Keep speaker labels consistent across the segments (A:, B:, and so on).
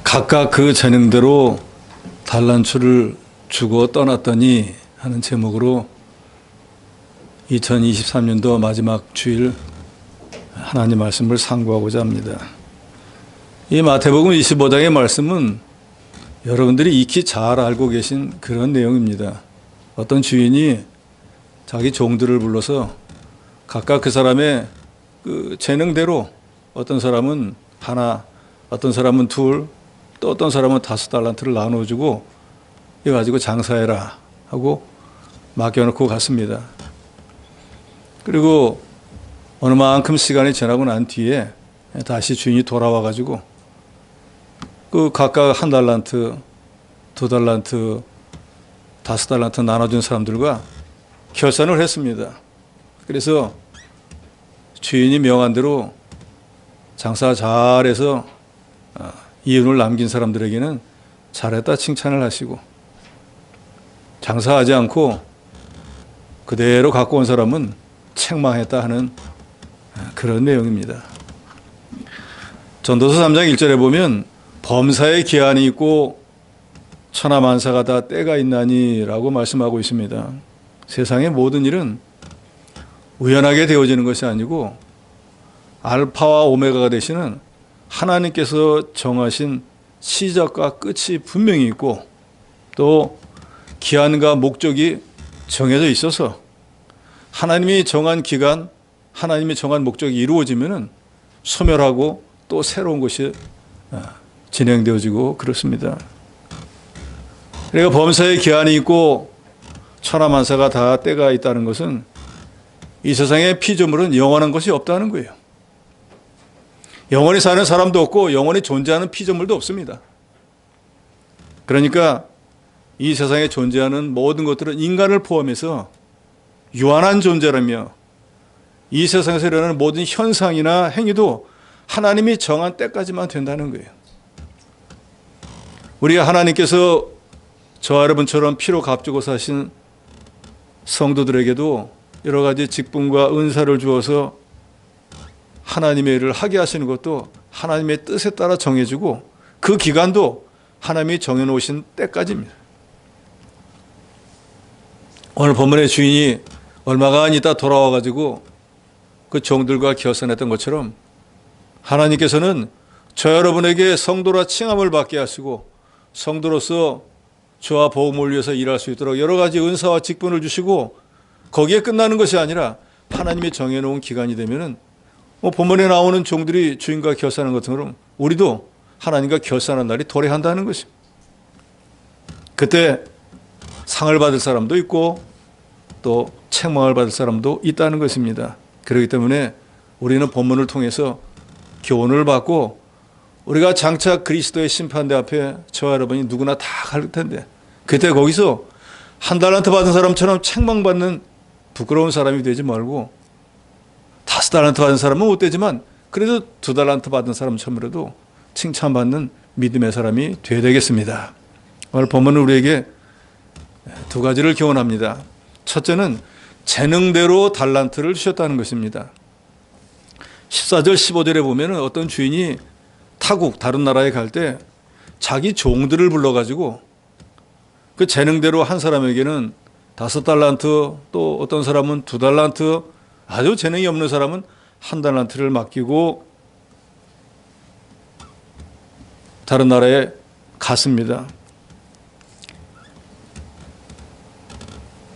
A: 각각 그 재능대로 달란트를 주고 떠났더니 하는 제목으로 2023년도 마지막 주일 하나님 말씀을 상고하고자 합니다. 이 마태복음 25장의 말씀은 여러분들이 익히 잘 알고 계신 그런 내용입니다. 어떤 주인이 자기 종들을 불러서 각각 그 사람의 그 재능대로 어떤 사람은 하나, 어떤 사람은 둘, 또 어떤 사람은 5달란트를 나눠주고 이거 가지고 장사해라 하고 맡겨놓고 갔습니다. 그리고 어느 만큼 시간이 지나고 난 뒤에 다시 주인이 돌아와 가지고 그 각각 1달란트, 2달란트, 5달란트 나눠준 사람들과 결산을 했습니다. 그래서 주인이 명한 대로 장사 잘해서 이윤을 남긴 사람들에게는 잘했다 칭찬을 하시고, 장사하지 않고 그대로 갖고 온 사람은 책망했다 하는 그런 내용입니다. 전도서 3장 1절에 보면 범사에 기한이 있고 천하만사가 다 때가 있나니 라고 말씀하고 있습니다. 세상의 모든 일은 우연하게 되어지는 것이 아니고 알파와 오메가가 되시는 하나님께서 정하신 시작과 끝이 분명히 있고 또 기한과 목적이 정해져 있어서 하나님이 정한 기간, 하나님이 정한 목적이 이루어지면 소멸하고 또 새로운 것이 진행되어지고 그렇습니다. 그러니까 범사에 기한이 있고 천하만사가 다 때가 있다는 것은 이 세상의 피조물은 영원한 것이 없다는 거예요. 영원히 사는 사람도 없고 영원히 존재하는 피조물도 없습니다. 그러니까 이 세상에 존재하는 모든 것들은 인간을 포함해서 유한한 존재라며 이 세상에서 일어나는 모든 현상이나 행위도 하나님이 정한 때까지만 된다는 거예요. 우리가 하나님께서 저와 여러분처럼 피로 값주고 사신 성도들에게도 여러 가지 직분과 은사를 주어서 하나님의 일을 하게 하시는 것도 하나님의 뜻에 따라 정해지고 그 기간도 하나님이 정해놓으신 때까지입니다. 오늘 본문의 주인이 얼마가 안 있다 돌아와가지고 그 종들과 결산했던 것처럼 하나님께서는 저 여러분에게 성도라 칭함을 받게 하시고 성도로서 저와 복음을 위해서 일할 수 있도록 여러 가지 은사와 직분을 주시고 거기에 끝나는 것이 아니라 하나님이 정해놓은 기간이 되면은 본문에 나오는 종들이 주인과 결산하는 것처럼 우리도 하나님과 결산하는 날이 도래한다는 것입니다. 그때 상을 받을 사람도 있고 또 책망을 받을 사람도 있다는 것입니다. 그렇기 때문에 우리는 본문을 통해서 교훈을 받고 우리가 장차 그리스도의 심판대 앞에 저와 여러분이 누구나 다 갈 텐데 그때 거기서 1달란트 받은 사람처럼 책망받는 부끄러운 사람이 되지 말고 5달란트 받은 사람은 못 되지만 그래도 2달란트 받은 사람처럼이라도 칭찬받는 믿음의 사람이 되어야 되겠습니다. 오늘 본문은 우리에게 두 가지를 교훈합니다. 첫째는 재능대로 달란트를 주셨다는 것입니다. 14절 15절에 보면 어떤 주인이 타국 다른 나라에 갈 때 자기 종들을 불러가지고 그 재능대로 한 사람에게는 5달란트, 또 어떤 사람은 2달란트, 아주 재능이 없는 사람은 1달란트를 맡기고 다른 나라에 갔습니다.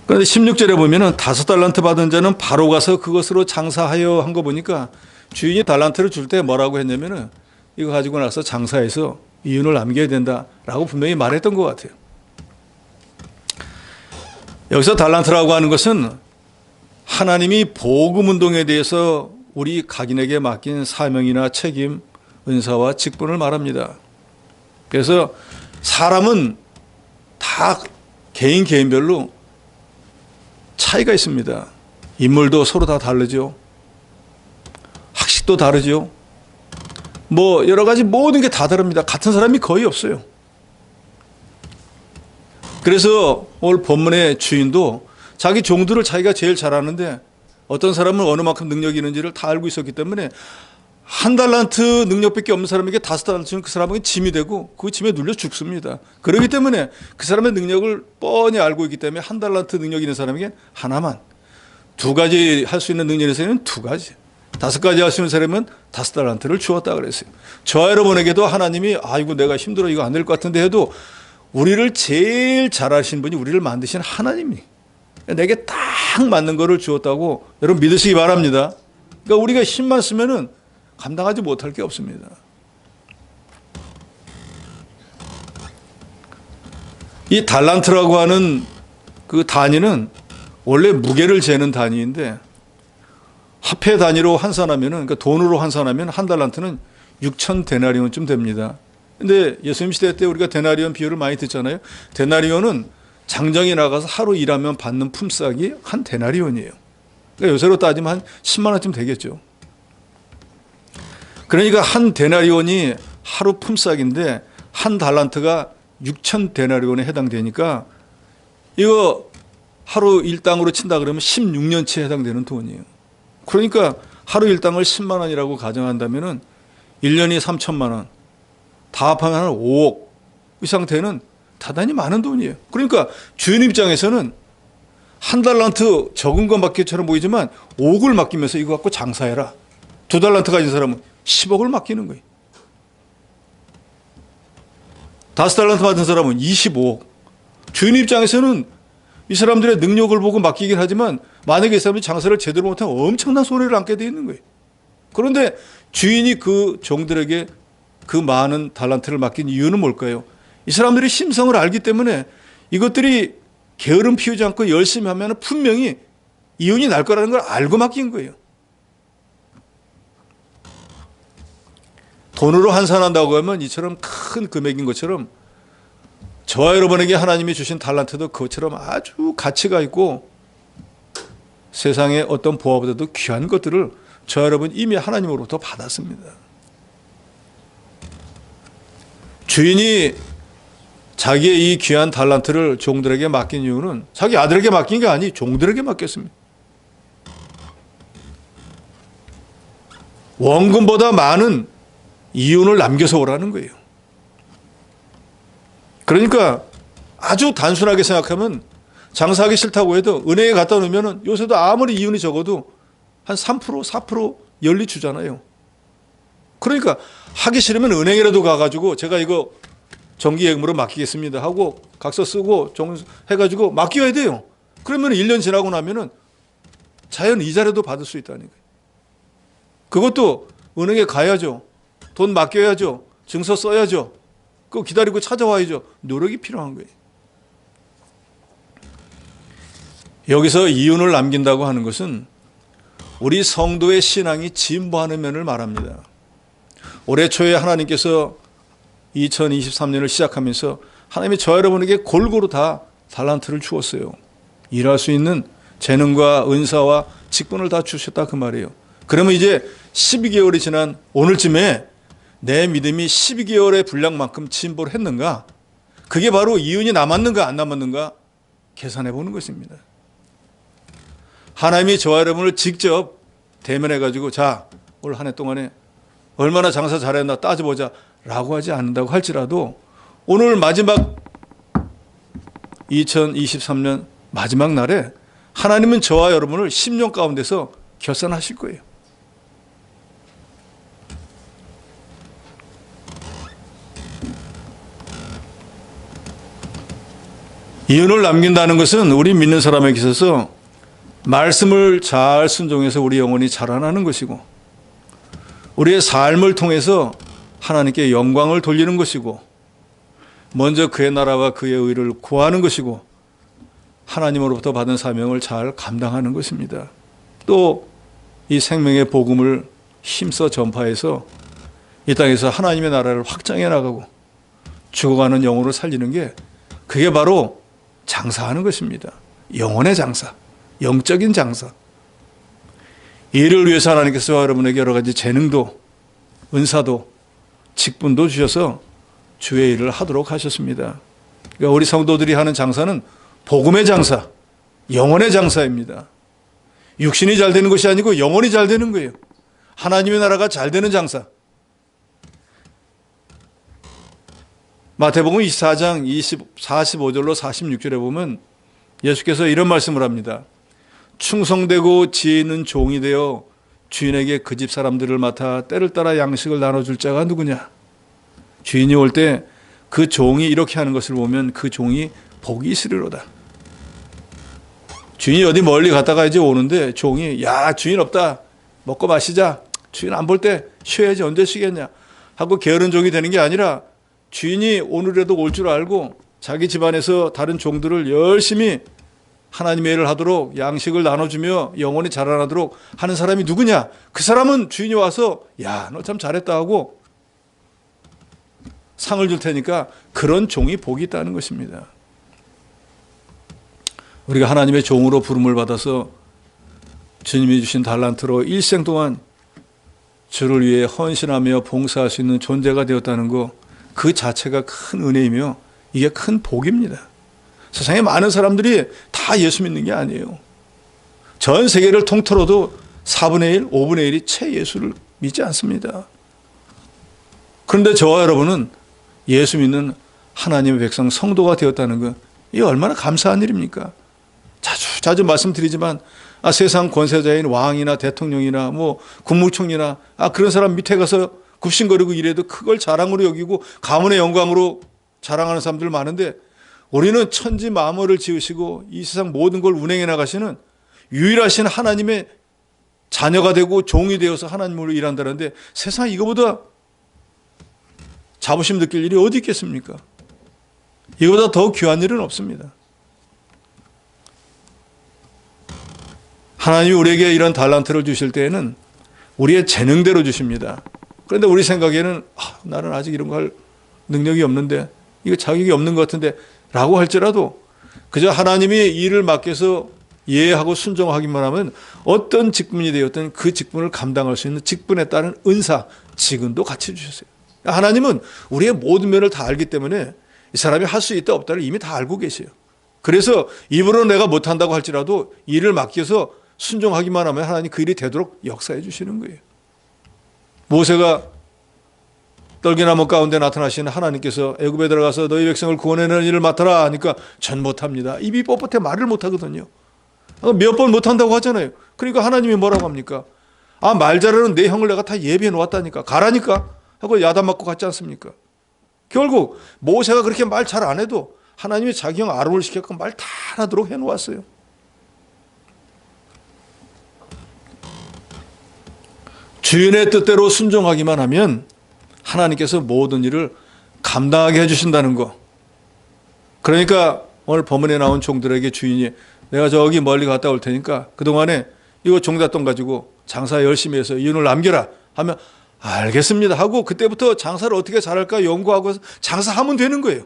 A: 그런데 16절에 보면 5달란트 받은 자는 바로 가서 그것으로 장사하여 한 거 보니까 주인이 달란트를 줄 때 뭐라고 했냐면은 이거 가지고 나서 장사해서 이윤을 남겨야 된다라고 분명히 말했던 것 같아요. 여기서 달란트라고 하는 것은 하나님이 복음 운동에 대해서 우리 각인에게 맡긴 사명이나 책임, 은사와 직분을 말합니다. 그래서 사람은 다 개인별로 차이가 있습니다. 인물도 서로 다 다르죠. 학식도 다르죠. 여러 가지 모든 게 다 다릅니다. 같은 사람이 거의 없어요. 그래서 오늘 본문의 주인도 자기 종들을 자기가 제일 잘 아는데 어떤 사람은 어느 만큼 능력이 있는지를 다 알고 있었기 때문에 한 달란트 능력밖에 없는 사람에게 5달란트는 그 사람에게 짐이 되고 그 짐에 눌려 죽습니다. 그렇기 때문에 그 사람의 능력을 뻔히 알고 있기 때문에 한 달란트 능력 있는 사람에게 하나만, 2가지 할 수 있는 능력이 있는 사람은 2가지, 5가지 할 수 있는 사람은 5달란트를 주었다 그랬어요. 저와 여러분에게도 하나님이 아이고 내가 힘들어 이거 안 될 것 같은데 해도 우리를 제일 잘하신 분이 우리를 만드신 하나님이 내게 딱 맞는 거를 주었다고 여러분 믿으시기 바랍니다. 그러니까 우리가 힘만 쓰면은 감당하지 못할 게 없습니다. 이 달란트라고 하는 그 단위는 원래 무게를 재는 단위인데 화폐 단위로 환산하면은, 그러니까 돈으로 환산하면 한 달란트는 6천 데나리온쯤 됩니다. 근데 예수님 시대 때 우리가 데나리온 비유를 많이 듣잖아요. 데나리온은 장정이 나가서 하루 일하면 받는 품삯이 한 데나리온이에요. 그러니까 요새로 따지면 한 10만 원쯤 되겠죠. 그러니까 한 데나리온이 하루 품삯인데 한 달란트가 6천 데나리온에 해당되니까 이거 하루 일당으로 친다 그러면 16년치에 해당되는 돈이에요. 그러니까 하루 일당을 10만 원이라고 가정한다면은 1년이 3천만 원, 다 합하면 한 5억 이 상태는 대단히 많은 돈이에요. 그러니까 주인 입장에서는 한 달란트 적은 건 맡기처럼 보이지만 5억을 맡기면서 이거 갖고 장사해라. 2달란트 가진 사람은 10억을 맡기는 거예요. 5달란트 받은 사람은 25억. 주인 입장에서는 이 사람들의 능력을 보고 맡기긴 하지만 만약에 이 사람이 장사를 제대로 못하면 엄청난 손해를 안게 되어 있는 거예요. 그런데 주인이 그 종들에게 그 많은 달란트를 맡긴 이유는 뭘까요? 이 사람들이 심성을 알기 때문에 이것들이 게으름 피우지 않고 열심히 하면 분명히 이윤이 날 거라는 걸 알고 맡긴 거예요. 돈으로 환산한다고 하면 이처럼 큰 금액인 것처럼 저와 여러분에게 하나님이 주신 달란트도 그것처럼 아주 가치가 있고 세상의 어떤 보화보다도 귀한 것들을 저와 여러분 이미 하나님으로부터 받았습니다. 주인이 자기의 이 귀한 달란트를 종들에게 맡긴 이유는 자기 아들에게 맡긴 게 아니 종들에게 맡겼습니다. 원금보다 많은 이윤을 남겨서 오라는 거예요. 그러니까 아주 단순하게 생각하면 장사하기 싫다고 해도 은행에 갖다 놓으면 요새도 아무리 이윤이 적어도 한 3%, 4% 연리 주잖아요. 그러니까 하기 싫으면 은행이라도 가가지고 제가 이거 정기예금으로 맡기겠습니다 하고 각서 쓰고 해가지고 맡겨야 돼요. 그러면 1년 지나고 나면은 자연 이자라도 받을 수 있다는 거예요. 그것도 은행에 가야죠. 돈 맡겨야죠. 증서 써야죠. 그거 기다리고 찾아와야죠. 노력이 필요한 거예요. 여기서 이윤을 남긴다고 하는 것은 우리 성도의 신앙이 진보하는 면을 말합니다. 올해 초에 하나님께서 2023년을 시작하면서 하나님이 저 여러분에게 골고루 다 달란트를 주었어요. 일할 수 있는 재능과 은사와 직분을 다 주셨다 그 말이에요. 그러면 이제 12개월이 지난 오늘쯤에 내 믿음이 12개월의 분량만큼 진보를 했는가? 그게 바로 이윤이 남았는가 안 남았는가 계산해 보는 것입니다. 하나님이 저와 여러분을 직접 대면해가지고 자 올 한 해 동안에 얼마나 장사 잘했나 따져보자 라고 하지 않는다고 할지라도 오늘 마지막 2023년 마지막 날에 하나님은 저와 여러분을 10년 가운데서 결산하실 거예요. 이윤을 남긴다는 것은 우리 믿는 사람에게 있어서 말씀을 잘 순종해서 우리 영혼이 자라나는 것이고 우리의 삶을 통해서 하나님께 영광을 돌리는 것이고 먼저 그의 나라와 그의 의를 구하는 것이고 하나님으로부터 받은 사명을 잘 감당하는 것입니다. 또 이 생명의 복음을 힘써 전파해서 이 땅에서 하나님의 나라를 확장해 나가고 죽어가는 영혼을 살리는 게 그게 바로 장사하는 것입니다. 영혼의 장사, 영적인 장사. 이를 위해서 하나님께서 여러분에게 여러 가지 재능도 은사도 직분도 주셔서 주의 일을 하도록 하셨습니다. 그러니까 우리 성도들이 하는 장사는 복음의 장사, 영혼의 장사입니다. 육신이 잘 되는 것이 아니고 영혼이 잘 되는 거예요. 하나님의 나라가 잘 되는 장사. 마태복음 24장 45절로 46절에 보면 예수께서 이런 말씀을 합니다. 충성되고 지혜 있는 종이 되어 주인에게 그 집 사람들을 맡아 때를 따라 양식을 나눠줄 자가 누구냐. 주인이 올 때 그 종이 이렇게 하는 것을 보면 그 종이 복이 있으리로다. 주인이 어디 멀리 갔다가 이제 오는데 종이 야 주인 없다 먹고 마시자. 주인 안 볼 때 쉬어야지 언제 쉬겠냐 하고 게으른 종이 되는 게 아니라 주인이 오늘에도 올 줄 알고 자기 집안에서 다른 종들을 열심히 하나님의 일을 하도록 양식을 나눠주며 영혼이 자라나도록 하는 사람이 누구냐. 그 사람은 주인이 와서 야 너 참 잘했다 하고 상을 줄 테니까 그런 종이 복이 있다는 것입니다. 우리가 하나님의 종으로 부름을 받아서 주님이 주신 달란트로 일생 동안 주를 위해 헌신하며 봉사할 수 있는 존재가 되었다는 것, 그 자체가 큰 은혜이며 이게 큰 복입니다. 세상에 많은 사람들이 다 예수 믿는 게 아니에요. 전 세계를 통틀어도 4분의 1, 5분의 1이 채 예수를 믿지 않습니다. 그런데 저와 여러분은 예수 믿는 하나님의 백성 성도가 되었다는 것, 이게 얼마나 감사한 일입니까? 자주 말씀드리지만 세상 권세자인 왕이나 대통령이나 뭐 국무총리나 그런 사람 밑에 가서 굽신거리고 이래도 그걸 자랑으로 여기고 가문의 영광으로 자랑하는 사람들 많은데 우리는 천지 만물을 지으시고 이 세상 모든 걸 운행해 나가시는 유일하신 하나님의 자녀가 되고 종이 되어서 하나님으로 일한다는데 세상 이거보다 자부심 느낄 일이 어디 있겠습니까? 이거보다 더 귀한 일은 없습니다. 하나님이 우리에게 이런 달란트를 주실 때에는 우리의 재능대로 주십니다. 그런데 우리 생각에는 나는 아직 이런 거 할 능력이 없는데 이거 자격이 없는 것 같은데 라고 할지라도 그저 하나님이 일을 맡겨서 이해하고 순종하기만 하면 어떤 직분이 되었든 그 직분을 감당할 수 있는 직분에 따른 은사, 직분도 같이 주셨어요. 하나님은 우리의 모든 면을 다 알기 때문에 이 사람이 할 수 있다 없다를 이미 다 알고 계세요. 그래서 입으로 내가 못한다고 할지라도 일을 맡겨서 순종하기만 하면 하나님 그 일이 되도록 역사해 주시는 거예요. 모세가 떨기나무 가운데 나타나시는 하나님께서 애굽에 들어가서 너희 백성을 구원해내는 일을 맡아라 하니까 전 못합니다. 입이 뻣뻣해 말을 못하거든요. 몇 번 못한다고 하잖아요. 그러니까 하나님이 뭐라고 합니까? 말 잘하는 내 형을 내가 다 예비해 놓았다니까 가라니까 하고 야단 맞고 갔지 않습니까? 결국 모세가 그렇게 말 잘 안 해도 하나님이 자기 형 아론을 시켜서 말 다 하도록 해놓았어요. 주인의 뜻대로 순종하기만 하면 하나님께서 모든 일을 감당하게 해주신다는 거. 그러니까 오늘 본문에 나온 종들에게 주인이 내가 저기 멀리 갔다 올 테니까 그동안에 이거 종잣돈 가지고 장사 열심히 해서 이윤을 남겨라 하면 알겠습니다 하고 그때부터 장사를 어떻게 잘할까 연구하고 장사하면 되는 거예요.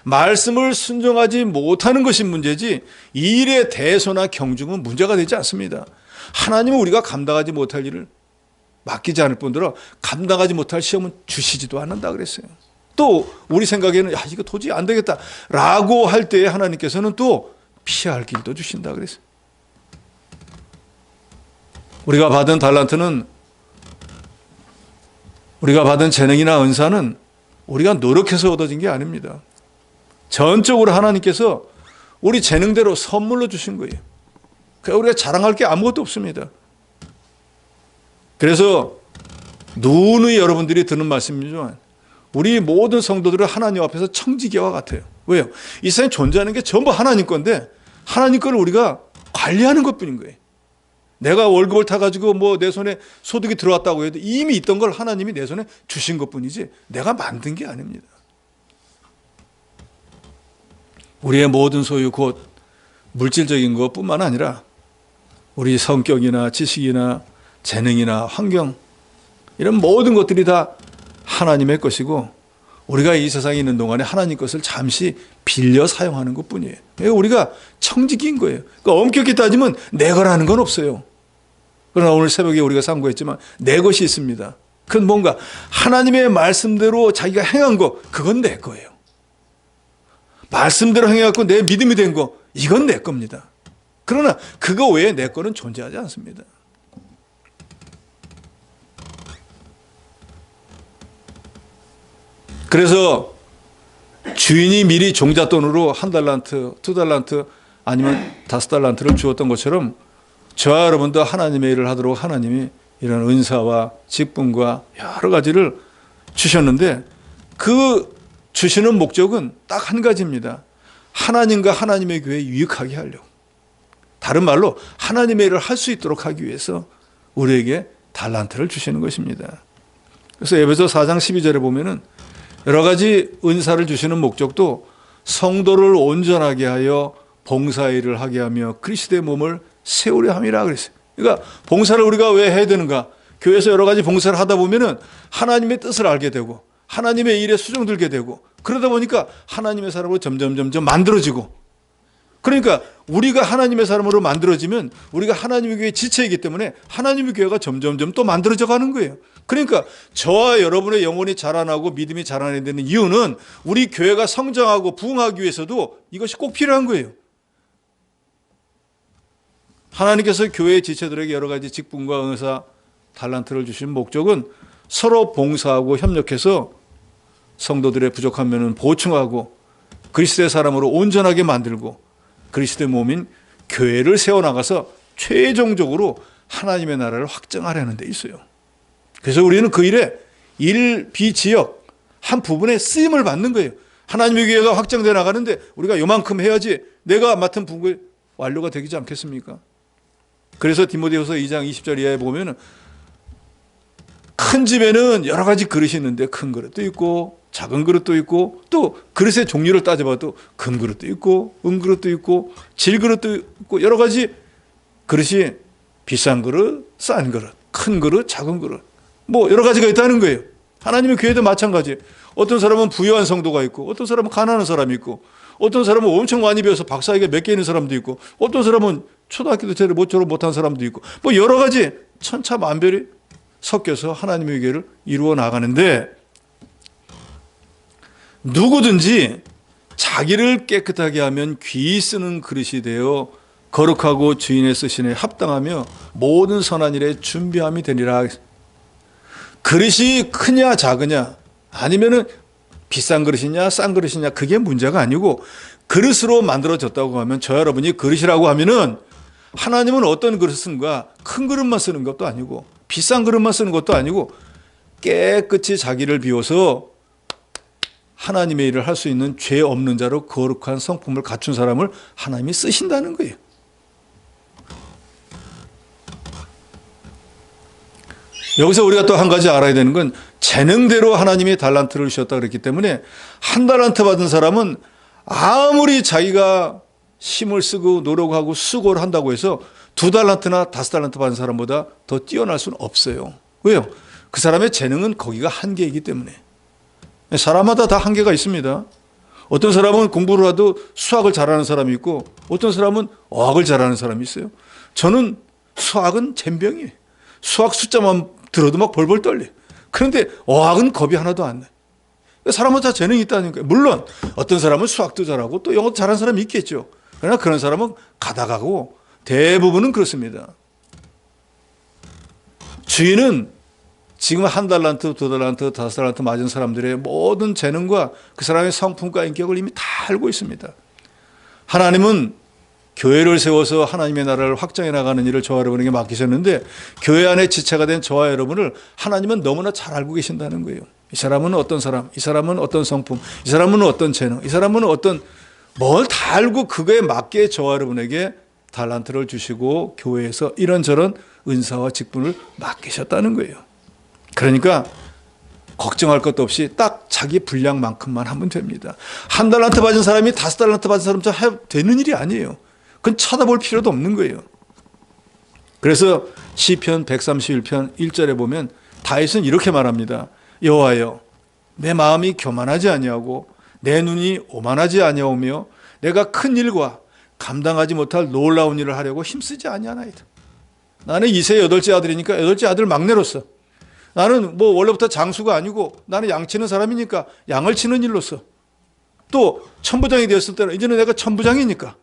A: 말씀을 순종하지 못하는 것이 문제지 이 일의 대소나 경중은 문제가 되지 않습니다. 하나님은 우리가 감당하지 못할 일을 맡기지 않을 뿐더러 감당하지 못할 시험은 주시지도 않는다 그랬어요. 또 우리 생각에는 이거 도저히 안 되겠다 라고 할 때에 하나님께서는 또 피할 길도 주신다 그랬어요. 우리가 받은 달란트는, 우리가 받은 재능이나 은사는 우리가 노력해서 얻어진 게 아닙니다. 전적으로 하나님께서 우리 재능대로 선물로 주신 거예요. 그러니까 우리가 자랑할 게 아무것도 없습니다. 그래서 누누이 여러분들이 듣는 말씀이지만 우리 모든 성도들은 하나님 앞에서 청지기와 같아요. 왜요? 이 세상에 존재하는 게 전부 하나님 건데 하나님 거를 우리가 관리하는 것뿐인 거예요. 내가 월급을 타가지고 뭐 내 손에 소득이 들어왔다고 해도 이미 있던 걸 하나님이 내 손에 주신 것뿐이지 내가 만든 게 아닙니다. 우리의 모든 소유 곧 물질적인 것뿐만 아니라 우리 성격이나 지식이나 재능이나 환경 이런 모든 것들이 다 하나님의 것이고 우리가 이 세상에 있는 동안에 하나님 것을 잠시 빌려 사용하는 것뿐이에요. 우리가 청지기인 거예요. 그러니까 엄격히 따지면 내 거라는 건 없어요. 그러나 오늘 새벽에 우리가 상고했지만 내 것이 있습니다. 그건 뭔가 하나님의 말씀대로 자기가 행한 거 그건 내 거예요. 말씀대로 행해갖고 내 믿음이 된 거 이건 내 겁니다. 그러나 그거 외에 내 거는 존재하지 않습니다. 그래서 주인이 미리 종잣돈으로 1달란트, 2달란트 아니면 5달란트를 주었던 것처럼 저와 여러분도 하나님의 일을 하도록 하나님이 이런 은사와 직분과 여러 가지를 주셨는데 그 주시는 목적은 딱 한 가지입니다. 하나님과 하나님의 교회에 유익하게 하려고. 다른 말로 하나님의 일을 할 수 있도록 하기 위해서 우리에게 달란트를 주시는 것입니다. 그래서 에베소 4장 12절에 보면은 여러 가지 은사를 주시는 목적도 성도를 온전하게 하여 봉사일을 하게 하며 그리스도의 몸을 세우려 함이라 그랬어요. 그러니까 봉사를 우리가 왜 해야 되는가? 교회에서 여러 가지 봉사를 하다 보면은 하나님의 뜻을 알게 되고 하나님의 일에 수정들게 되고 그러다 보니까 하나님의 사람으로 점점 만들어지고, 그러니까 우리가 하나님의 사람으로 만들어지면 우리가 하나님의 교회의 지체이기 때문에 하나님의 교회가 점점 또 만들어져 가는 거예요. 그러니까 저와 여러분의 영혼이 자라나고 믿음이 자라나야 되는 이유는 우리 교회가 성장하고 부흥하기 위해서도 이것이 꼭 필요한 거예요. 하나님께서 교회의 지체들에게 여러 가지 직분과 은사, 달란트를 주신 목적은 서로 봉사하고 협력해서 성도들의 부족한 면은 보충하고 그리스도의 사람으로 온전하게 만들고 그리스도의 몸인 교회를 세워나가서 최종적으로 하나님의 나라를 확정하려는 데 있어요. 그래서 우리는 그 일에 일비지역 한 부분에 쓰임을 받는 거예요. 하나님의 교회가 확장되어 나가는데 우리가 요만큼 해야지 내가 맡은 분구의 완료가 되지 않겠습니까? 그래서 디모데후서 2장 20절 이하에 보면은 큰 집에는 여러 가지 그릇이 있는데 큰 그릇도 있고 작은 그릇도 있고 또 그릇의 종류를 따져봐도 금 그릇도 있고 은 그릇도 있고 질 그릇도 있고 여러 가지 그릇이 비싼 그릇, 싼 그릇, 큰 그릇, 작은 그릇 뭐 여러 가지가 있다는 거예요. 하나님의 교회도 마찬가지예요. 어떤 사람은 부유한 성도가 있고 어떤 사람은 가난한 사람이 있고 어떤 사람은 엄청 많이 배워서 박사학위가 몇 개 있는 사람도 있고 어떤 사람은 초등학교도 제대로 졸업 못한 사람도 있고 뭐 여러 가지 천차만별이 섞여서 하나님의 교회를 이루어 나가는데 누구든지 자기를 깨끗하게 하면 귀히 쓰는 그릇이 되어 거룩하고 주인의 쓰시기에 합당하며 모든 선한 일에 준비함이 되리라. 그릇이 크냐 작으냐 아니면은 비싼 그릇이냐 싼 그릇이냐 그게 문제가 아니고 그릇으로 만들어졌다고 하면 저 여러분이 그릇이라고 하면은 하나님은 어떤 그릇을 쓰는가 큰 그릇만 쓰는 것도 아니고 비싼 그릇만 쓰는 것도 아니고 깨끗이 자기를 비워서 하나님의 일을 할 수 있는 죄 없는 자로 거룩한 성품을 갖춘 사람을 하나님이 쓰신다는 거예요. 여기서 우리가 또 한 가지 알아야 되는 건 재능대로 하나님이 달란트를 주셨다 그랬기 때문에 1달란트 받은 사람은 아무리 자기가 힘을 쓰고 노력하고 수고를 한다고 해서 2달란트나 5달란트 받은 사람보다 더 뛰어날 수는 없어요. 왜요? 그 사람의 재능은 거기가 한계이기 때문에. 사람마다 다 한계가 있습니다. 어떤 사람은 공부를 해도 수학을 잘하는 사람이 있고 어떤 사람은 어학을 잘하는 사람이 있어요. 저는 수학은 젬병이에요. 수학 숫자만 들어도 막 벌벌 떨려요. 그런데 어학은 겁이 하나도 안 나요. 사람마다 재능이 있다는 거예요. 물론 어떤 사람은 수학도 잘하고 또 영어도 잘하는 사람이 있겠죠. 그러나 그런 사람은 가다가고 대부분은 그렇습니다. 주인은 지금 1달란트, 2달란트, 5달란트 맞은 사람들의 모든 재능과 그 사람의 성품과 인격을 이미 다 알고 있습니다. 하나님은 교회를 세워서 하나님의 나라를 확장해 나가는 일을 저와 여러분에게 맡기셨는데 교회 안에 지체가 된 저와 여러분을 하나님은 너무나 잘 알고 계신다는 거예요. 이 사람은 어떤 사람, 이 사람은 어떤 성품, 이 사람은 어떤 재능, 이 사람은 어떤 뭘 다 알고 그거에 맞게 저와 여러분에게 달란트를 주시고 교회에서 이런저런 은사와 직분을 맡기셨다는 거예요. 그러니까 걱정할 것도 없이 딱 자기 분량만큼만 하면 됩니다. 1달란트 받은 사람이 5달란트 받은 사람처럼 되는 일이 아니에요. 그건 쳐다볼 필요도 없는 거예요. 그래서 시편 131편 1절에 보면 다윗은 이렇게 말합니다. 여호와여 내 마음이 교만하지 아니하고 내 눈이 오만하지 아니하오며 내가 큰 일과 감당하지 못할 놀라운 일을 하려고 힘쓰지 아니하나이다. 나는 2세 8째 아들이니까 8째 아들 막내로서 나는 뭐 원래부터 장수가 아니고 나는 양 치는 사람이니까 양을 치는 일로서 또 천부장이 되었을 때는 이제는 내가 천부장이니까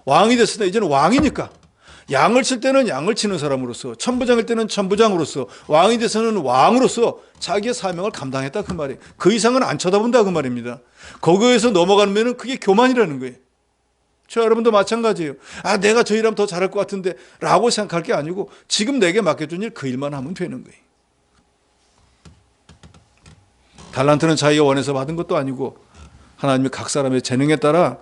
A: 왕이 됐을 때 이제는 왕이니까 양을 칠 때는 양을 치는 사람으로서, 천부장일 때는 천부장으로서, 왕이 돼서는 왕으로서 자기의 사명을 감당했다 그 말이에요. 그 이상은 안 쳐다본다 그 말입니다. 거기에서 넘어가면 그게 교만이라는 거예요. 저 여러분도 마찬가지예요. 내가 저 일하면 더 잘할 것 같은데 라고 생각할 게 아니고 지금 내게 맡겨준 일 그 일만 하면 되는 거예요. 달란트는 자기가 원해서 받은 것도 아니고 하나님이 각 사람의 재능에 따라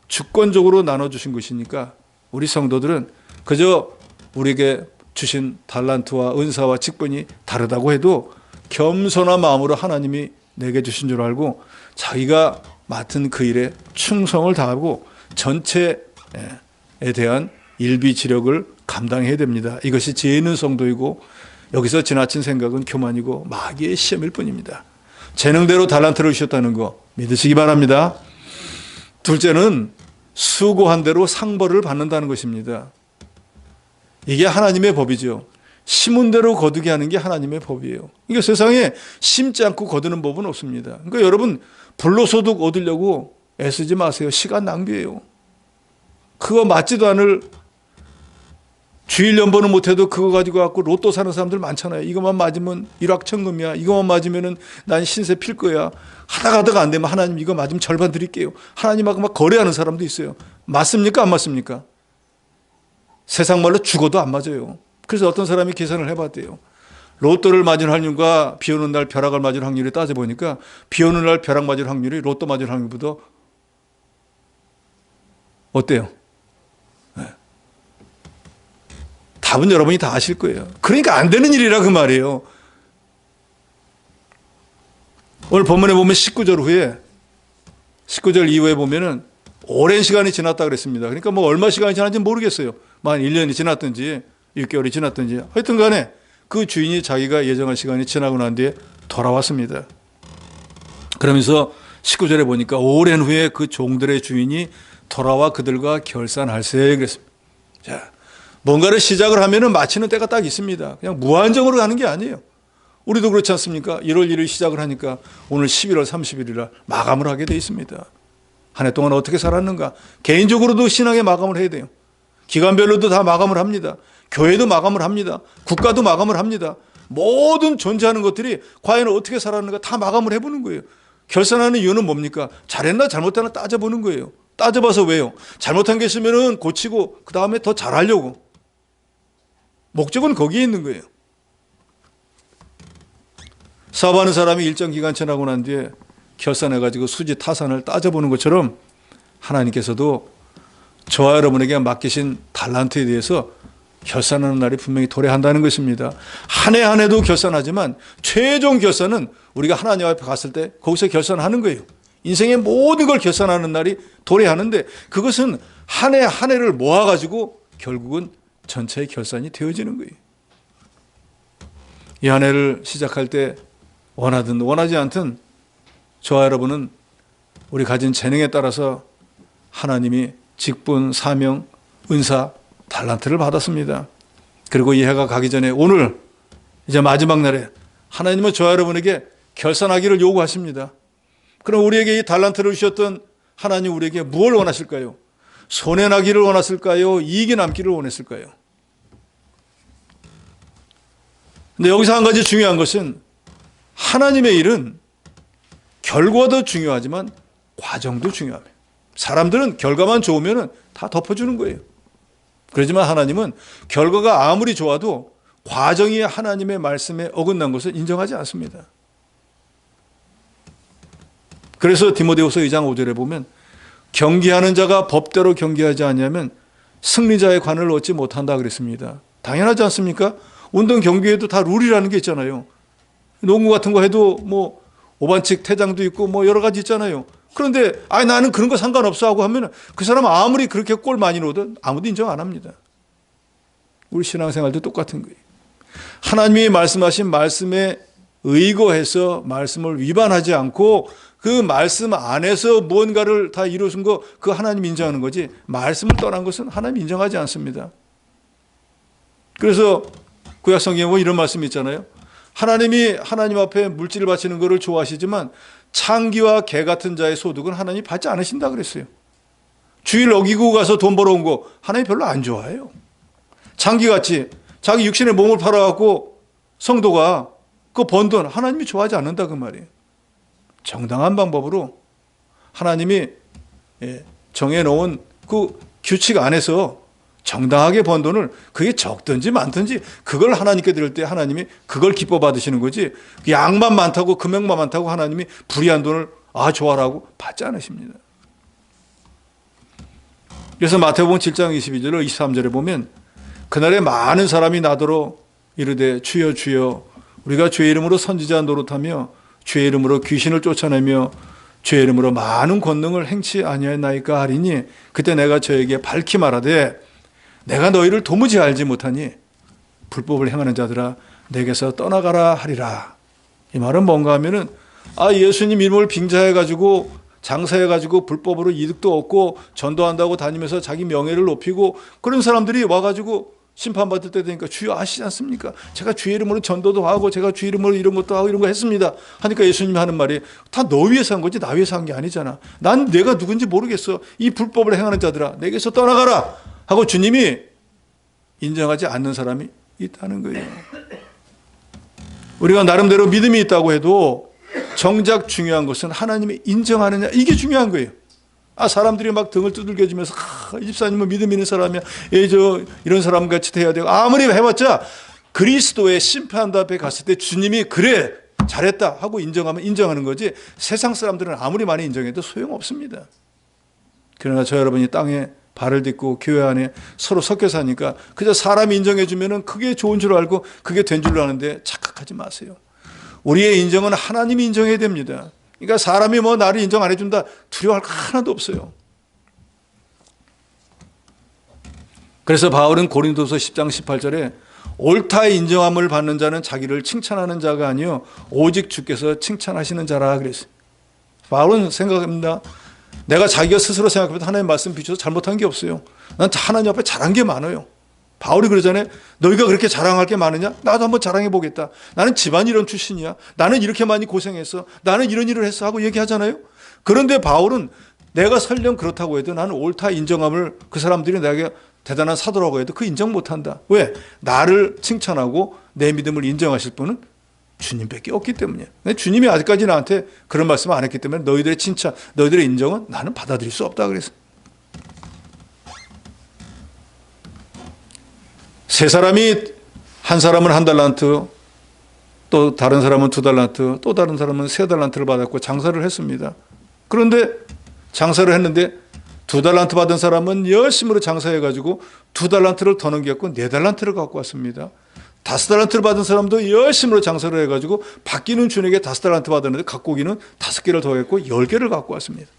A: 주권적으로 나눠주신 것이니까 우리 성도들은 그저 우리에게 주신 달란트와 은사와 직분이 다르다고 해도 겸손한 마음으로 하나님이 내게 주신 줄 알고 자기가 맡은 그 일에 충성을 다하고 전체에 대한 일비지력을 감당해야 됩니다. 이것이 지혜 있는 성도이고 여기서 지나친 생각은 교만이고 마귀의 시험일 뿐입니다. 재능대로 달란트를 주셨다는 거 믿으시기 바랍니다. 둘째는 수고한 대로 상벌을 받는다는 것입니다. 이게 하나님의 법이죠. 심은 대로 거두게 하는 게 하나님의 법이에요. 그러니까 세상에 심지 않고 거두는 법은 없습니다. 그러니까 여러분 불로소득 얻으려고 애쓰지 마세요. 시간 낭비예요. 그거 맞지도 않을 주일 연보는 못해도 그거 가지고 갖고 로또 사는 사람들 많잖아요. 이것만 맞으면 일확천금이야. 이것만 맞으면 난 신세 필 거야. 하다가 안 되면 하나님 이거 맞으면 절반 드릴게요. 하나님하고 막 거래하는 사람도 있어요. 맞습니까? 안 맞습니까? 세상 말로 죽어도 안 맞아요. 그래서 어떤 사람이 계산을 해봤대요. 로또를 맞을 확률과 비 오는 날 벼락을 맞을 확률을 따져보니까 비 오는 날 벼락 맞을 확률이 로또 맞을 확률보다 어때요? 답은 여러분이 다 아실 거예요. 그러니까 안 되는 일이라 그 말이에요. 오늘 본문에 보면 19절 후에 19절 이후에 보면은 오랜 시간이 지났다 그랬습니다. 그러니까 뭐 얼마 시간이 지났는지 모르겠어요. 만 1년이 지났든지 6개월이 지났든지 하여튼 간에 그 주인이 자기가 예정한 시간이 지나고 난 뒤에 돌아왔습니다. 그러면서 19절에 보니까 오랜 후에 그 종들의 주인이 돌아와 그들과 결산할세 그랬습니다. 자, 뭔가를 시작을 하면은 마치는 때가 딱 있습니다. 그냥 무한정으로 가는 게 아니에요. 우리도 그렇지 않습니까? 1월 1일 시작을 하니까 오늘 11월 30일 날 마감을 하게 돼 있습니다. 한 해 동안 어떻게 살았는가? 개인적으로도 신앙의 마감을 해야 돼요. 기간별로도 다 마감을 합니다. 교회도 마감을 합니다. 국가도 마감을 합니다. 모든 존재하는 것들이 과연 어떻게 살았는가 다 마감을 해보는 거예요. 결산하는 이유는 뭡니까? 잘했나 잘못했나 따져보는 거예요. 따져봐서 왜요? 잘못한 게 있으면 고치고 그 다음에 더 잘하려고. 목적은 거기에 있는 거예요. 사업하는 사람이 일정 기간 지나고 난 뒤에 결산해가지고 수지 타산을 따져보는 것처럼 하나님께서도 저와 여러분에게 맡기신 달란트에 대해서 결산하는 날이 분명히 도래한다는 것입니다. 한 해 한 해도 결산하지만 최종 결산은 우리가 하나님 앞에 갔을 때 거기서 결산하는 거예요. 인생의 모든 걸 결산하는 날이 도래하는데 그것은 한 해 한 해를 모아가지고 결국은 전체의 결산이 되어지는 거예요. 이 한 해를 시작할 때 원하든 원하지 않든 저와 여러분은 우리 가진 재능에 따라서 하나님이 직분, 사명, 은사, 달란트를 받았습니다. 그리고 이 해가 가기 전에 오늘 이제 마지막 날에 하나님은 저와 여러분에게 결산하기를 요구하십니다. 그럼 우리에게 이 달란트를 주셨던 하나님 우리에게 무엇을 원하실까요? 손해나기를 원하실까요? 이익이 남기를 원했을까요? 근데 여기서 한 가지 중요한 것은 하나님의 일은 결과도 중요하지만 과정도 중요합니다. 사람들은 결과만 좋으면 다 덮어주는 거예요. 그렇지만 하나님은 결과가 아무리 좋아도 과정이 하나님의 말씀에 어긋난 것을 인정하지 않습니다. 그래서 디모데후서 2장 5절에 보면 경기하는 자가 법대로 경기하지 않으면 승리자의 관을 얻지 못한다 그랬습니다. 당연하지 않습니까? 운동 경기에도 다 룰이라는 게 있잖아요. 농구 같은 거 해도 뭐 오반칙 퇴장도 있고 뭐 여러 가지 있잖아요. 그런데 나는 그런 거 상관없어 하고 하면 그 사람 아무리 그렇게 골 많이 넣어도 아무도 인정 안 합니다. 우리 신앙생활도 똑같은 거예요. 하나님이 말씀하신 말씀에 의거해서 말씀을 위반하지 않고 그 말씀 안에서 무언가를 다 이루신 거 그 하나님 인정하는 거지 말씀을 떠난 것은 하나님 인정하지 않습니다. 그래서 구약 성경에 보면 이런 말씀이 있잖아요. 하나님이 하나님 앞에 물질을 바치는 것을 좋아하시지만 창기와 개 같은 자의 소득은 하나님이 받지 않으신다 그랬어요. 주일 어기고 가서 돈 벌어온 거 하나님 별로 안 좋아해요. 장기같이 자기 육신의 몸을 팔아갖고 성도가 그 번 돈 하나님이 좋아하지 않는다 그 말이에요. 정당한 방법으로 하나님이 정해놓은 그 규칙 안에서 정당하게 번 돈을 그게 적든지 많든지 그걸 하나님께 드릴 때 하나님이 그걸 기뻐 받으시는 거지, 양만 많다고 금액만 많다고 하나님이 불의한 돈을 좋아라고 받지 않으십니다. 그래서 마태복음 7장 22절 23절에 보면 그날에 많은 사람이 나더러 이르되 주여 주여 우리가 주의 이름으로 선지자 노릇하며 주의 이름으로 귀신을 쫓아내며 주의 이름으로 많은 권능을 행치 아니하였나이까 하리니 그때 내가 저에게 밝히 말하되 내가 너희를 도무지 알지 못하니 불법을 행하는 자들아 내게서 떠나가라 하리라. 이 말은 뭔가 하면은 예수님 이름을 빙자해가지고 장사해가지고 불법으로 이득도 얻고 전도한다고 다니면서 자기 명예를 높이고 그런 사람들이 와가지고 심판받을 때 되니까 주여 아시지 않습니까? 제가 주의 이름으로 전도도 하고 제가 주의 이름으로 이런 것도 하고 이런 거 했습니다 하니까 예수님이 하는 말이 다 너 위해서 한 거지 나 위해서 한 게 아니잖아. 난 내가 누군지 모르겠어. 이 불법을 행하는 자들아 내게서 떠나가라 하고 주님이 인정하지 않는 사람이 있다는 거예요. 우리가 나름대로 믿음이 있다고 해도 정작 중요한 것은 하나님이 인정하느냐 이게 중요한 거예요. 사람들이 막 등을 두들겨주면서 이 집사님은 믿음 있는 사람이야. 이런 사람 같이 돼야 되고 아무리 해봤자 그리스도의 심판 앞에 갔을 때 주님이 그래 잘했다 하고 인정하면 인정하는 거지 세상 사람들은 아무리 많이 인정해도 소용없습니다. 그러나 저 여러분이 땅에 발을 딛고 교회 안에 서로 섞여 사니까 그저 사람이 인정해 주면은 그게 좋은 줄 알고 그게 된 줄로 아는데 착각하지 마세요. 우리의 인정은 하나님이 인정해야 됩니다. 그러니까 사람이 나를 인정 안 해준다 두려워할 거 하나도 없어요. 그래서 바울은 고린도서 10장 18절에 옳다 인정함을 받는 자는 자기를 칭찬하는 자가 아니요 오직 주께서 칭찬하시는 자라 그랬어요. 바울은 생각합니다. 내가 자기가 스스로 생각해도 하나님 말씀 비춰서 잘못한 게 없어요. 난 하나님 앞에 잘한 게 많아요. 바울이 그러잖아요. 너희가 그렇게 자랑할 게 많으냐? 나도 한번 자랑해 보겠다. 나는 집안 이런 출신이야. 나는 이렇게 많이 고생했어. 나는 이런 일을 했어 하고 얘기하잖아요. 그런데 바울은 내가 설령 그렇다고 해도 나는 옳다 인정함을 그 사람들이 내게 대단한 사도라고 해도 그 인정 못한다. 왜? 나를 칭찬하고 내 믿음을 인정하실 분은 주님밖에 없기 때문이에요. 주님이 아직까지 나한테 그런 말씀을 안 했기 때문에 너희들의 칭찬, 너희들의 인정은 나는 받아들일 수 없다 그랬어요. 세 사람이 한 사람은 1달란트, 또 다른 사람은 2달란트, 또 다른 사람은 3달란트를 받았고 장사를 했습니다. 그런데 장사를 했는데 2달란트 받은 사람은 열심으로 장사해가지고 2달란트를 더 넘겼고 4달란트를 갖고 왔습니다. 5달란트를 받은 사람도 열심으로 장사를 해가지고 받기는 주인에게 5달란트 받았는데 갖고 오기는 5개를 더했고 10개를 갖고 왔습니다.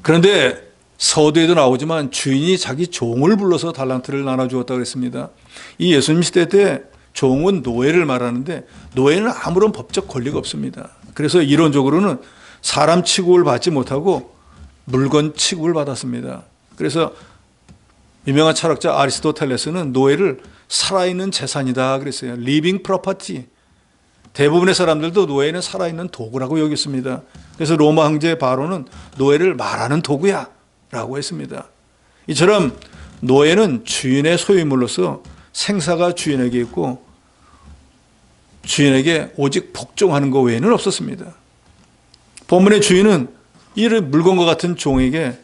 A: 그런데 서두에도 나오지만 주인이 자기 종을 불러서 달란트를 나눠주었다고 그랬습니다. 이 예수님 시대 때 종은 노예를 말하는데 노예는 아무런 법적 권리가 없습니다. 그래서 이론적으로는 사람 취급을 받지 못하고 물건 취급을 받았습니다. 그래서 유명한 철학자 아리스토텔레스는 노예를 살아있는 재산이다 그랬어요. living property. 대부분의 사람들도 노예는 살아있는 도구라고 여겼습니다. 그래서 로마 황제 바로는 노예를 말하는 도구야 라고 했습니다. 이처럼 노예는 주인의 소유물로서 생사가 주인에게 있고 주인에게 오직 복종하는 것 외에는 없었습니다. 본문의 주인은 이 물건과 같은 종에게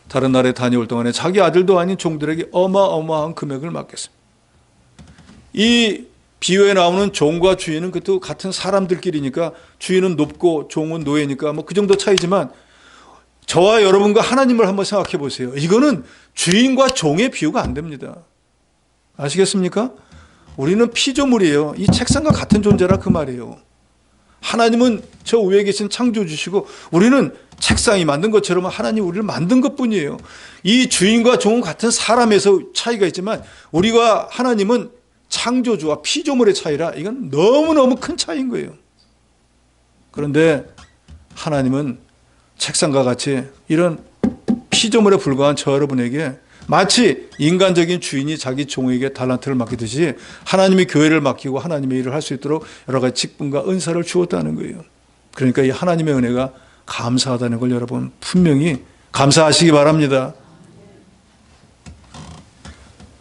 A: 다른 나라에 다녀올 동안에 자기 아들도 아닌 종들에게 어마어마한 금액을 맡겼습니다. 이 비유에 나오는 종과 주인은 그것도 같은 사람들끼리니까 주인은 높고 종은 노예니까 그 정도 차이지만 저와 여러분과 하나님을 한번 생각해 보세요. 이거는 주인과 종의 비유가 안 됩니다. 아시겠습니까? 우리는 피조물이에요. 이 책상과 같은 존재라 그 말이에요. 하나님은 저 위에 계신 창조주시고 우리는 책상이 만든 것처럼 하나님 우리를 만든 것뿐이에요. 이 주인과 종은 같은 사람에서 차이가 있지만 우리와 하나님은 창조주와 피조물의 차이라 이건 너무너무 큰 차이인 거예요. 그런데 하나님은 책상과 같이 이런 피조물에 불과한 저 여러분에게 마치 인간적인 주인이 자기 종에게 달란트를 맡기듯이 하나님이 교회를 맡기고 하나님의 일을 할 수 있도록 여러 가지 직분과 은사를 주었다는 거예요. 그러니까 이 하나님의 은혜가 감사하다는 걸 여러분 분명히 감사하시기 바랍니다.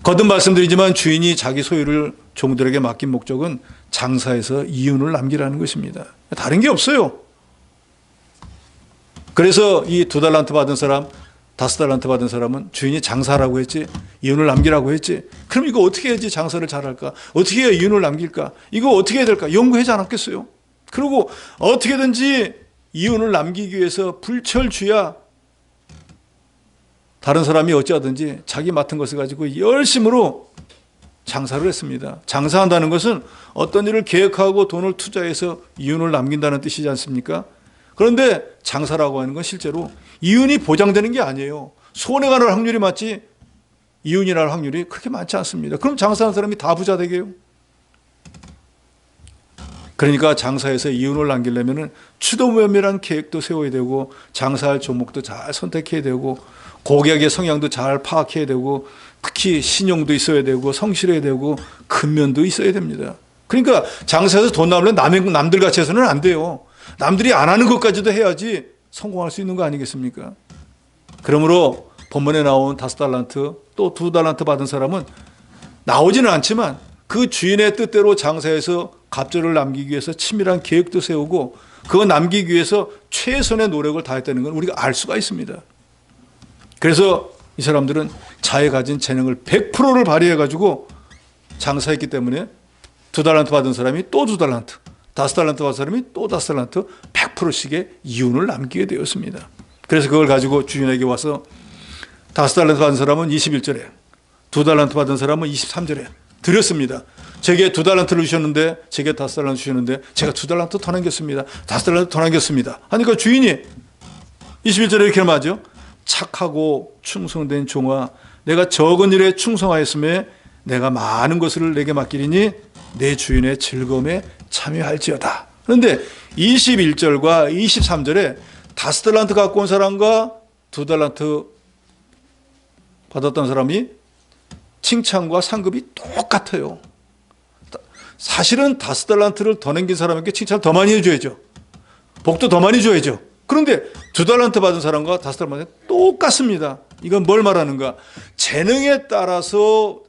A: 거듭 말씀드리지만 주인이 자기 소유를 종들에게 맡긴 목적은 장사해서 이윤을 남기라는 것입니다. 다른 게 없어요. 그래서 이 2달란트 받은 사람, 5달란트 받은 사람은 주인이 장사라고 했지, 이윤을 남기라고 했지. 그럼 이거 어떻게 해야지 장사를 잘할까? 어떻게 해야 이윤을 남길까? 이거 어떻게 해야 될까? 연구하지 않았겠어요? 그리고 어떻게든지 이윤을 남기기 위해서 불철주야 다른 사람이 어찌하든지 자기 맡은 것을 가지고 열심으로 장사를 했습니다. 장사한다는 것은 어떤 일을 계획하고 돈을 투자해서 이윤을 남긴다는 뜻이지 않습니까? 그런데 장사라고 하는 건 실제로 이윤이 보장되는 게 아니에요. 손해가 날 확률이 많지 이윤이 날 확률이 그렇게 많지 않습니다. 그럼 장사하는 사람이 다 부자 되게요? 그러니까 장사에서 이윤을 남기려면 추도면밀한 계획도 세워야 되고 장사할 종목도 잘 선택해야 되고 고객의 성향도 잘 파악해야 되고 특히 신용도 있어야 되고 성실해야 되고 근면도 있어야 됩니다. 그러니까 장사에서 돈 남으면 남들 같이 해서는 안 돼요. 남들이 안 하는 것까지도 해야지 성공할 수 있는 거 아니겠습니까? 그러므로 본문에 나온 5달란트 또 2달란트 받은 사람은 나오지는 않지만 그 주인의 뜻대로 장사해서 갑절을 남기기 위해서 치밀한 계획도 세우고 그거 남기기 위해서 최선의 노력을 다했다는 건 우리가 알 수가 있습니다. 그래서 이 사람들은 자기 가진 재능을 100%를 발휘해가지고 장사했기 때문에 2달란트 받은 사람이 또 2달란트, 5달란트 받은 사람이 또 5달란트 100%씩의 이윤을 남기게 되었습니다. 그래서 그걸 가지고 주인에게 와서 5달란트 받은 사람은 21절에 2달란트 받은 사람은 23절에 드렸습니다. 제게 2달란트를 주셨는데 제게 5달란트 주셨는데 제가 2달란트 더 남겼습니다. 5달란트 더 남겼습니다. 하니까 주인이 21절에 이렇게 말하죠. 착하고 충성된 종아 내가 적은 일에 충성하였음에 내가 많은 것을 내게 맡기리니 내 주인의 즐거움에 참여할지어다. 그런데 21절과 23절에 5달란트 갖고 온 사람과 2달란트 받았던 사람이 칭찬과 상급이 똑같아요. 사실은 5달란트를 더 남긴 사람에게 칭찬을 더 많이 해줘야죠. 복도 더 많이 줘야죠. 그런데 2달란트 받은 사람과 5달란트 받은 사람은 똑같습니다. 이건 뭘 말하는가? 재능에 따라서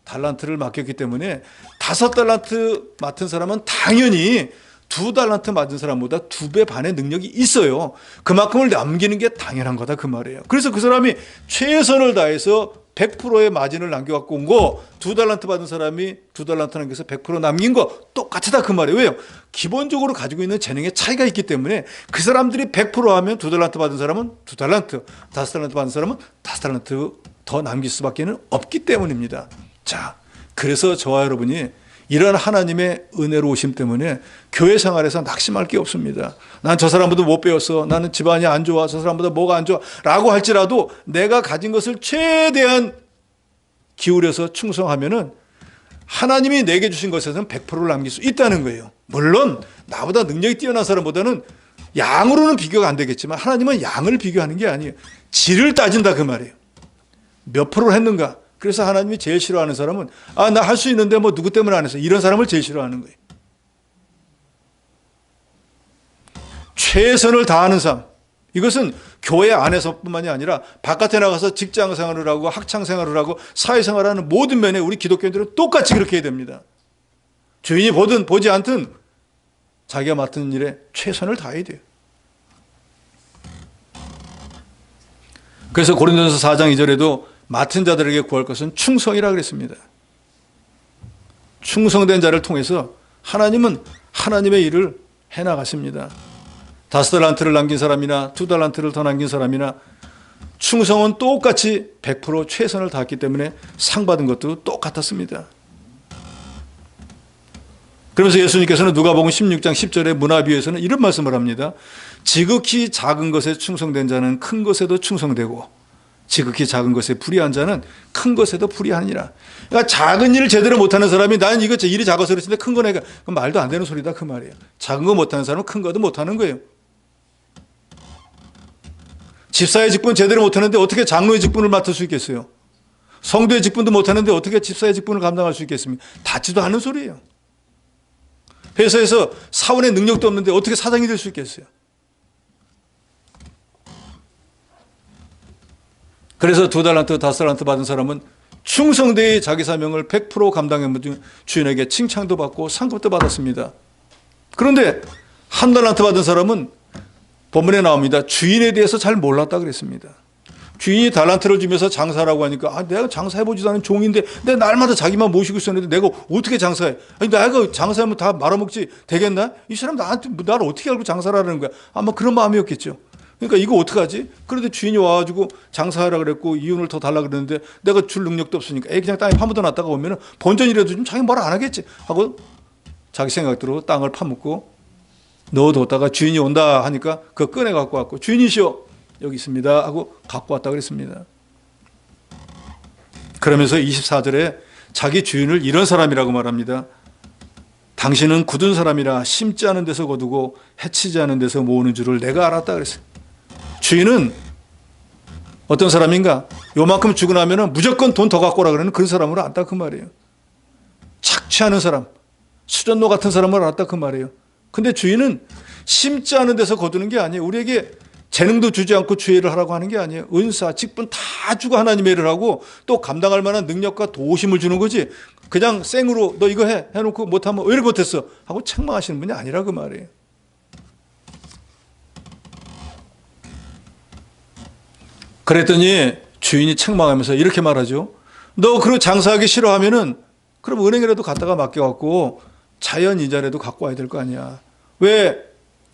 A: 달란트를 맡겼기 때문에 5달란트 맡은 사람은 당연히 2달란트 맡은 사람보다 2배 반의 능력이 있어요. 그만큼을 남기는 게 당연한 거다 그 말이에요. 그래서 그 사람이 최선을 다해서 100%의 마진을 남겨갖고 온 거 2달란트 받은 사람이 2달란트 남겨서 100% 남긴 거 똑같다 그 말이에요. 왜요? 기본적으로 가지고 있는 재능의 차이가 있기 때문에 그 사람들이 100% 하면 2달란트 받은 사람은 2달란트, 5달란트 받은 사람은 5달란트 더 남길 수밖에 없기 때문입니다. 자, 그래서 저와 여러분이 이런 하나님의 은혜로우심 때문에 교회 생활에서 낙심할 게 없습니다. 난 저 사람보다 못 배웠어. 나는 집안이 안 좋아. 저 사람보다 뭐가 안 좋아. 라고 할지라도 내가 가진 것을 최대한 기울여서 충성하면은 하나님이 내게 주신 것에서는 100%를 남길 수 있다는 거예요. 물론 나보다 능력이 뛰어난 사람보다는 양으로는 비교가 안 되겠지만 하나님은 양을 비교하는 게 아니에요. 질을 따진다 그 말이에요. 몇 프로를 했는가. 그래서 하나님이 제일 싫어하는 사람은 나 할 수 있는데 뭐 누구 때문에 안 했어. 이런 사람을 제일 싫어하는 거예요. 최선을 다하는 삶. 이것은 교회 안에서뿐만이 아니라 바깥에 나가서 직장 생활을 하고 학창 생활을 하고 사회 생활하는 모든 면에 우리 기독교인들은 똑같이 그렇게 해야 됩니다. 주인이 보든 보지 않든 자기가 맡은 일에 최선을 다해야 돼요. 그래서 고린도전서 4장 2절에도 맡은 자들에게 구할 것은 충성이라 그랬습니다. 충성된 자를 통해서 하나님은 하나님의 일을 해나가십니다. 5달란트를 남긴 사람이나 2달란트를 더 남긴 사람이나 충성은 똑같이 100% 최선을 다했기 때문에 상 받은 것도 똑같았습니다. 그러면서 예수님께서는 누가복음 16장 10절의 문화비유에서는 이런 말씀을 합니다. 지극히 작은 것에 충성된 자는 큰 것에도 충성되고 지극히 작은 것에 불의한 자는 큰 것에도 불의하니라. 그러니까 작은 일을 제대로 못하는 사람이 나는 이거 일이 작아서 그랬는데 큰 거 내가 그건 말도 안 되는 소리다 그 말이에요. 작은 거 못하는 사람은 큰 거도 못하는 거예요. 집사의 직분 제대로 못하는데 어떻게 장로의 직분을 맡을 수 있겠어요? 성도의 직분도 못하는데 어떻게 집사의 직분을 감당할 수 있겠습니까? 닿지도 않은 소리예요. 회사에서 사원의 능력도 없는데 어떻게 사장이 될 수 있겠어요? 그래서 2달란트, 5달란트 받은 사람은 충성되이 자기 사명을 100% 감당한 주인에게 칭찬도 받고 상급도 받았습니다. 그런데 한 달란트 받은 사람은 본문에 나옵니다. 주인에 대해서 잘 몰랐다 그랬습니다. 주인이 달란트를 주면서 장사라고 하니까 내가 장사해보지도 않은 종인데 내 날마다 자기만 모시고 있었는데 내가 어떻게 장사해? 아니 내가 장사하면 다 말아먹지 되겠나? 이 사람 나한테 나를 어떻게 알고 장사를 하는 거야? 아마 그런 마음이었겠죠. 그러니까 이거 어떡하지? 그런데 주인이 와가지고 장사하라 그랬고 이윤을 더 달라 그랬는데 내가 줄 능력도 없으니까 그냥 땅에 파묻어 놨다가 오면 본전이라도 좀 자기 말 안 하겠지 하고 자기 생각대로 땅을 파묻고 넣어뒀다가 주인이 온다 하니까 그거 꺼내 갖고 왔고 주인이시여 여기 있습니다 하고 갖고 왔다 그랬습니다. 그러면서 24절에 자기 주인을 이런 사람이라고 말합니다. 당신은 굳은 사람이라 심지 않은 데서 거두고 해치지 않은 데서 모으는 줄을 내가 알았다 그랬어요. 주인은 어떤 사람인가? 요만큼 주고 나면 무조건 돈 더 갖고 오라 그러는 그런 사람으로 안다 그 말이에요. 착취하는 사람, 수전노 같은 사람을 알았다 그 말이에요. 근데 주인은 심지 않은 데서 거두는 게 아니에요. 우리에게 재능도 주지 않고 주의를 하라고 하는 게 아니에요. 은사, 직분 다 주고 하나님의 일을 하고 또 감당할 만한 능력과 도심을 주는 거지. 그냥 생으로 너 이거 해 해놓고 못하면 왜 이렇게 못했어 하고 책망하시는 분이 아니라 그 말이에요. 그랬더니 주인이 책망하면서 이렇게 말하죠. 너 그리고 장사하기 싫어하면은 그럼 은행이라도 갖다가 맡겨갖고 자연 이자라도 갖고 와야 될 거 아니야. 왜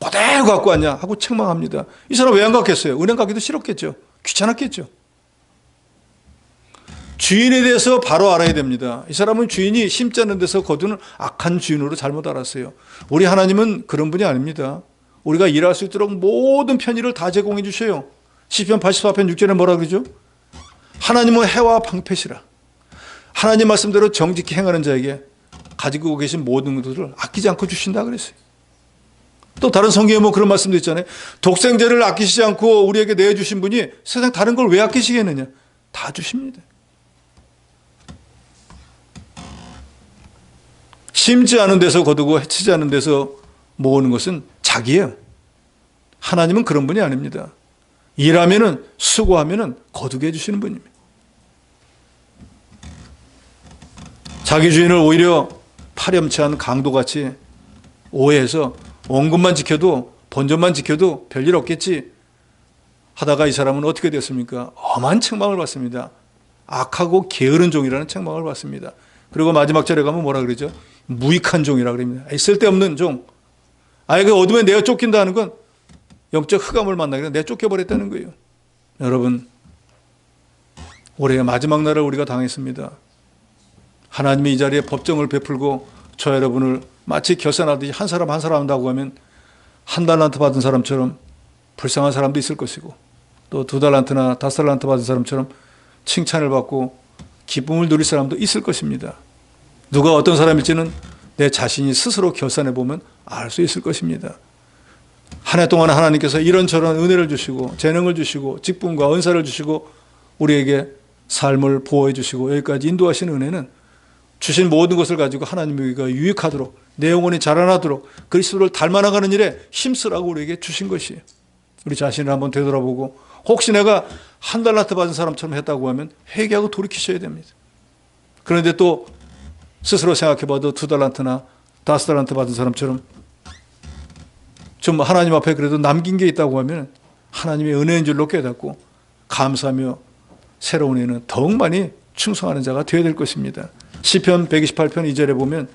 A: 그대로 갖고 왔냐 하고 책망합니다. 이 사람 왜 안 갔겠어요? 은행 가기도 싫었겠죠. 귀찮았겠죠. 주인에 대해서 바로 알아야 됩니다. 이 사람은 주인이 심지 않은 데서 거두는 악한 주인으로 잘못 알았어요. 우리 하나님은 그런 분이 아닙니다. 우리가 일할 수 있도록 모든 편의를 다 제공해 주셔요. 시편 84편 6절에 뭐라 그러죠? 하나님은 해와 방패시라. 하나님 말씀대로 정직히 행하는 자에게 가지고 계신 모든 것들을 아끼지 않고 주신다 그랬어요. 또 다른 성경에 뭐 그런 말씀도 있잖아요. 독생자를 아끼시지 않고 우리에게 내주신 분이 세상 다른 걸 왜 아끼시겠느냐? 다 주십니다. 심지 않은 데서 거두고 해치지 않은 데서 모으는 것은 자기예요. 하나님은 그런 분이 아닙니다. 일하면은 수고하면은 거두게 해주시는 분입니다. 자기 주인을 오히려 파렴치한 강도같이 오해해서 원금만 지켜도 본전만 지켜도 별일 없겠지 하다가 이 사람은 어떻게 됐습니까? 엄한 책망을 받습니다. 악하고 게으른 종이라는 책망을 받습니다. 그리고 마지막 절에 가면 뭐라 그러죠? 무익한 종이라 그럽니다. 쓸데없는 종. 그 어둠에 내어 쫓긴다는 건 영적 흑암을 만나게 내 쫓겨버렸다는 거예요. 여러분, 올해 마지막 날을 우리가 당했습니다. 하나님이 이 자리에 법정을 베풀고 저 여러분을 마치 결산하듯이 한 사람 한 사람 한다고 하면 한 달란트 받은 사람처럼 불쌍한 사람도 있을 것이고 또 2달란트나 5달란트 받은 사람처럼 칭찬을 받고 기쁨을 누릴 사람도 있을 것입니다. 누가 어떤 사람일지는 내 자신이 스스로 결산해 보면 알 수 있을 것입니다. 한 해 동안 하나님께서 이런저런 은혜를 주시고 재능을 주시고 직분과 은사를 주시고 우리에게 삶을 보호해 주시고 여기까지 인도하신 은혜는 주신 모든 것을 가지고 하나님에게 유익하도록 내 영혼이 자라나도록 그리스도를 닮아나가는 일에 힘쓰라고 우리에게 주신 것이에요. 우리 자신을 한번 되돌아보고 혹시 내가 한 달란트 받은 사람처럼 했다고 하면 회개하고 돌이키셔야 됩니다. 그런데 또 스스로 생각해봐도 2달란트나 5달란트 받은 사람처럼 좀 하나님 앞에 그래도 남긴 게 있다고 하면 하나님의 은혜인 줄로 깨닫고 감사하며 새로운 애는 더욱 많이 충성하는 자가 되어야 될 것입니다. 시편 128편 2절에 보면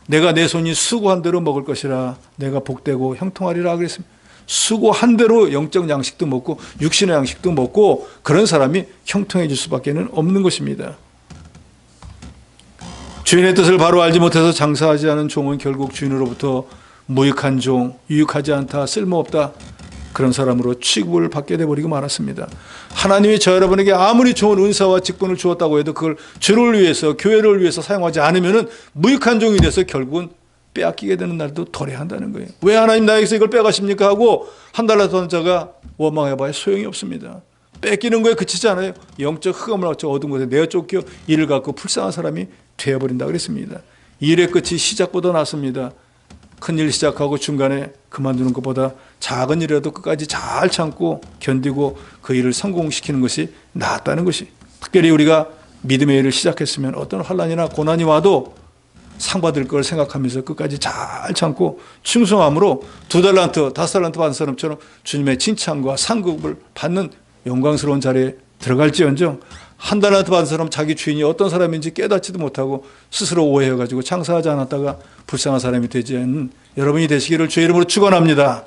A: 내가 내 손이 수고한 대로 먹을 것이라 내가 복되고 형통하리라 그랬습니다. 수고한 대로 영적 양식도 먹고 육신의 양식도 먹고 그런 사람이 형통해질 수밖에 없는 것입니다. 주인의 뜻을 바로 알지 못해서 장사하지 않은 종은 결국 주인으로부터 무익한 종, 유익하지 않다, 쓸모없다 그런 사람으로 취급을 받게 돼버리고 말았습니다. 하나님이 저 여러분에게 아무리 좋은 은사와 직분을 주었다고 해도 그걸 주를 위해서 교회를 위해서 사용하지 않으면 무익한 종이 돼서 결국은 빼앗기게 되는 날도 도래한다는 거예요. 왜 하나님 나에게서 이걸 빼가십니까 하고 한 달란트 받은 자가 원망해봐야 소용이 없습니다. 뺏기는 거에 그치지 않아요. 영적 흑암을 갖춰 어두운 곳에 내어 쫓겨 이를 갖고 불쌍한 사람이 되어버린다 그랬습니다. 일의 끝이 시작보다 낫습니다. 큰일 시작하고 중간에 그만두는 것보다 작은 일이라도 끝까지 잘 참고 견디고 그 일을 성공시키는 것이 낫다는 것이 특별히 우리가 믿음의 일을 시작했으면 어떤 환난이나 고난이 와도 상 받을 걸 생각하면서 끝까지 잘 참고 충성함으로 2달란트, 5달란트 받은 사람처럼 주님의 칭찬과 상급을 받는 영광스러운 자리에 들어갈지언정 1달란트 받은 사람 자기 주인이 어떤 사람인지 깨닫지도 못하고 스스로 오해해가지고 장사하지 않았다가 불쌍한 사람이 되지 않는 여러분이 되시기를 주의 이름으로 축원합니다.